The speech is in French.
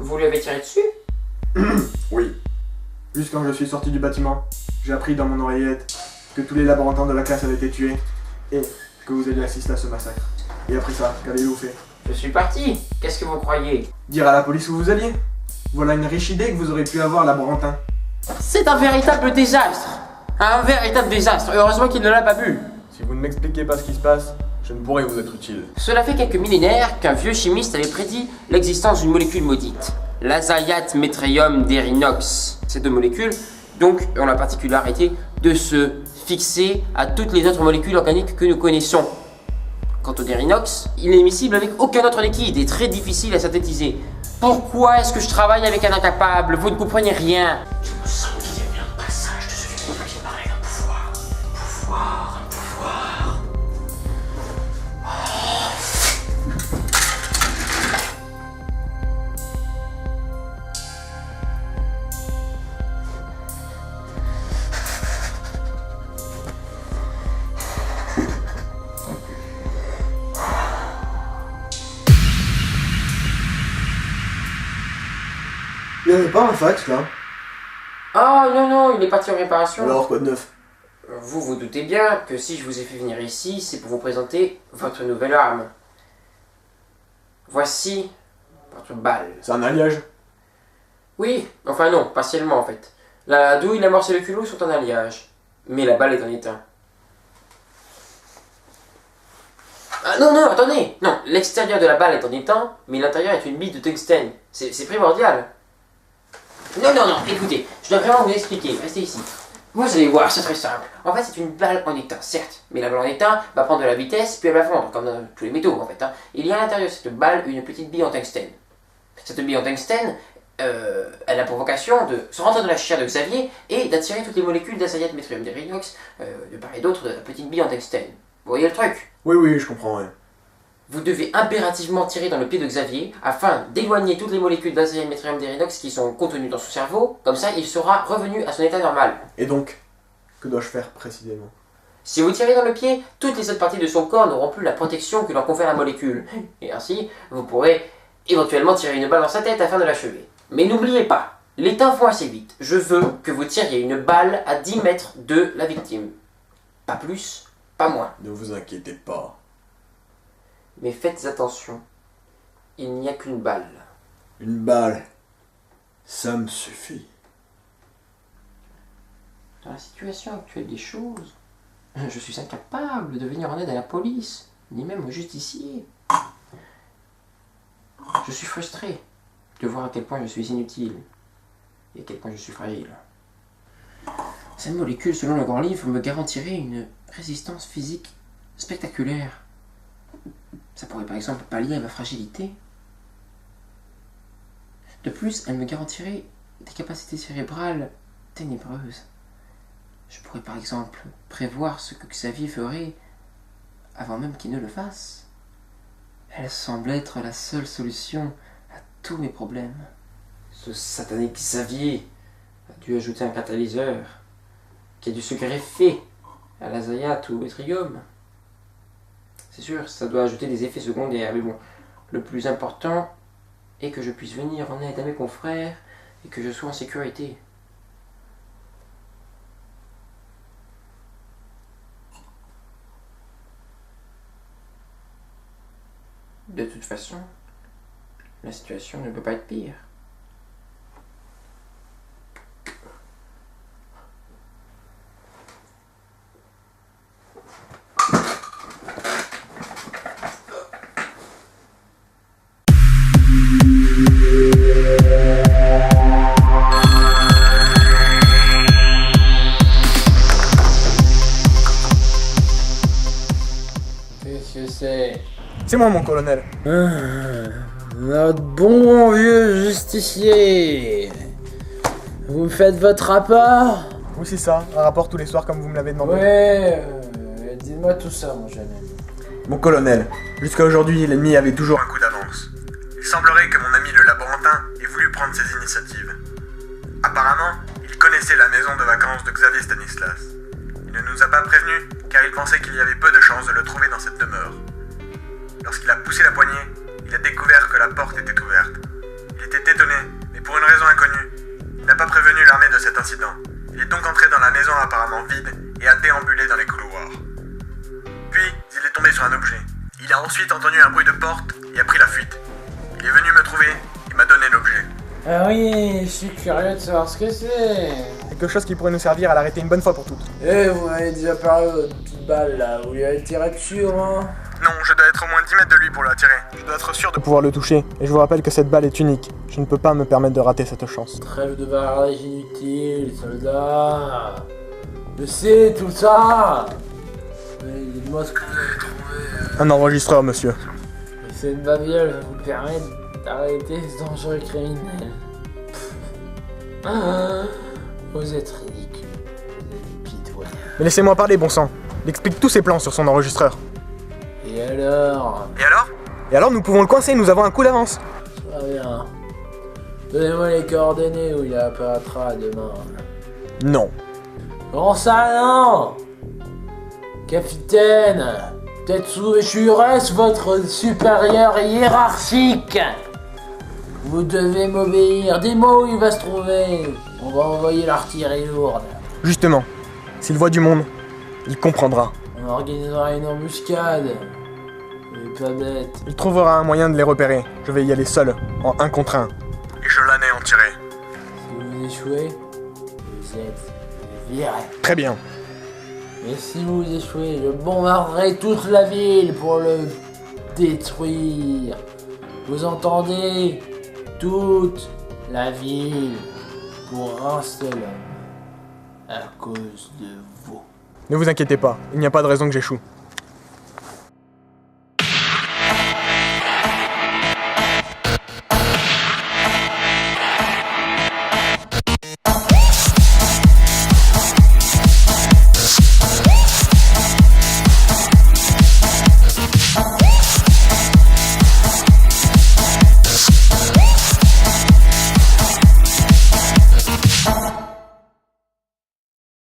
Vous lui avez tiré dessus? Oui. Juste quand je suis sorti du bâtiment, j'ai appris dans mon oreillette que tous les laborantins de la classe avaient été tués et que vous aviez assisté à ce massacre. Et après ça, qu'avez-vous fait? Je suis parti. Qu'est-ce que vous croyez? Dire à la police où vous alliez? Voilà une riche idée que vous aurez pu avoir, laborantin. C'est un véritable désastre. Un véritable désastre. Heureusement qu'il ne l'a pas vu. Si vous ne m'expliquez pas ce qui se passe, je ne pourrai vous être utile. Cela fait quelques millénaires qu'un vieux chimiste avait prédit l'existence d'une molécule maudite, l'azayat métréium derinox. Ces deux molécules, donc, ont la particularité de se fixer à toutes les autres molécules organiques que nous connaissons. Quant au derinox, il est miscible avec aucun autre liquide et très difficile à synthétiser. Pourquoi est-ce que je travaille avec un incapable? Vous ne comprenez rien. Je me sens qu'il y a un passage de celui qui parlait d'un pouvoir. Un pouvoir. Il n'y avait pas un fax là? Ah non, il est parti en réparation. Alors quoi de neuf? Vous vous doutez bien que si je vous ai fait venir ici, c'est pour vous présenter votre nouvelle arme. Voici votre balle. C'est un alliage. Oui, enfin non, partiellement en fait. La douille, la morse et le culot sont en alliage. Mais la balle est en étain. Ah non, attendez! Non, l'extérieur de la balle est en étain, mais l'intérieur est une bille de tungstène. C'est primordial. Non, écoutez, je dois vraiment vous expliquer, restez ici. Vous allez voir, c'est très simple. En fait, c'est une balle en étain, certes, mais la balle en étain va prendre de la vitesse, puis elle va fondre, comme dans tous les métaux en fait. Il y a à l'intérieur de cette balle une petite bille en tungstène. Cette bille en tungstène, elle a pour vocation de se rentrer dans la chair de Xavier et d'attirer toutes les molécules d'azayat métréium derinox, de part et d'autre de la petite bille en tungstène. Vous voyez le truc? Oui, je comprends, ouais. Vous devez impérativement tirer dans le pied de Xavier afin d'éloigner toutes les molécules d'azayat métréium derinox qui sont contenues dans son cerveau, comme ça il sera revenu à son état normal. Et donc, que dois-je faire précisément? Si vous tirez dans le pied, toutes les autres parties de son corps n'auront plus la protection que leur confère la molécule. Et ainsi, vous pourrez éventuellement tirer une balle dans sa tête afin de l'achever. Mais n'oubliez pas, les temps vont assez vite. Je veux que vous tiriez une balle à 10 mètres de la victime. Pas plus, pas moins. Ne vous inquiétez pas. Mais faites attention, il n'y a qu'une balle. Une balle, ça me suffit. Dans la situation actuelle des choses, je suis incapable de venir en aide à la police, ni même au justicier. Je suis frustré de voir à quel point je suis inutile et à quel point je suis fragile. Cette molécule, selon le grand livre, me garantirait une résistance physique spectaculaire. Ça pourrait par exemple pallier à ma fragilité. De plus, elle me garantirait des capacités cérébrales ténébreuses. Je pourrais par exemple prévoir ce que Xavier ferait avant même qu'il ne le fasse. Elle semble être la seule solution à tous mes problèmes. Ce satané Xavier a dû ajouter un catalyseur qui a dû se greffer à l'azayat ou au métréium. C'est sûr, ça doit ajouter des effets secondaires, mais bon, le plus important est que je puisse venir en aide à mes confrères et que je sois en sécurité. De toute façon, la situation ne peut pas être pire. Qu'est-ce que c'est? C'est moi, mon colonel. Notre bon vieux justicier. Vous me faites votre rapport? Oui, c'est ça. Un rapport tous les soirs comme vous me l'avez demandé. Ouais, dis-moi tout ça, mon jeune ami. Mon colonel, jusqu'à aujourd'hui, l'ennemi avait toujours un coup d'avance. Il semblerait que mon ami le laborantin ait voulu prendre ses initiatives. Apparemment, il connaissait la maison de vacances de Xavier Stanislas. Il ne nous a pas prévenus, car il pensait qu'il y avait peu de chances de le trouver dans cette demeure. Lorsqu'il a poussé la poignée, il a découvert que la porte était ouverte. Il était étonné, mais pour une raison inconnue. Il n'a pas prévenu l'armée de cet incident. Il est donc entré dans la maison apparemment vide et a déambulé dans les couloirs. Puis, il est tombé sur un objet. Il a ensuite entendu un bruit de porte et a pris la fuite. Il est venu me trouver et m'a donné l'objet. Ah oui, je suis curieux de savoir ce que c'est. Quelque chose qui pourrait nous servir à l'arrêter une bonne fois pour toutes. Eh, vous m'avez déjà parlé de votre petite balle là, vous lui avez tiré dessus au moins? Non, je dois être au moins 10 mètres de lui pour l'attirer. Je dois être sûr de pouvoir le toucher. Et je vous rappelle que cette balle est unique. Je ne peux pas me permettre de rater cette chance. Trêve de barrage inutile, soldat. Je sais tout ça. Mais dites-moi ce que vous avez trouvé. Un enregistreur, monsieur. Cette babiole va vous permettre d'arrêter ce dangereux criminel. Vous êtes ridicule. Vous êtes pitoyable. Mais laissez-moi parler, bon sang. Il explique tous ses plans sur son enregistreur. Et alors? Et alors, nous pouvons le coincer, nous avons un coup d'avance. Très bien. Donnez-moi les coordonnées où il apparaîtra demain. Non. Comment ça, non? Capitaine, Tetsuo-Shures, votre supérieur hiérarchique. Vous devez m'obéir. Dis-moi où il va se trouver. On va envoyer l'artillerie lourde. Justement, s'il voit du monde, il comprendra. On organisera une embuscade. Il est pas bête. Il trouvera un moyen de les repérer. Je vais y aller seul, en 1 contre 1. Et je l'anéantirai. Si vous échouez, vous êtes viré. Très bien. Et si vous échouez, je bombarderai toute la ville pour le détruire. Vous entendez? Toute la ville pour un seul homme. À cause de vous. Ne vous inquiétez pas, il n'y a pas de raison que j'échoue.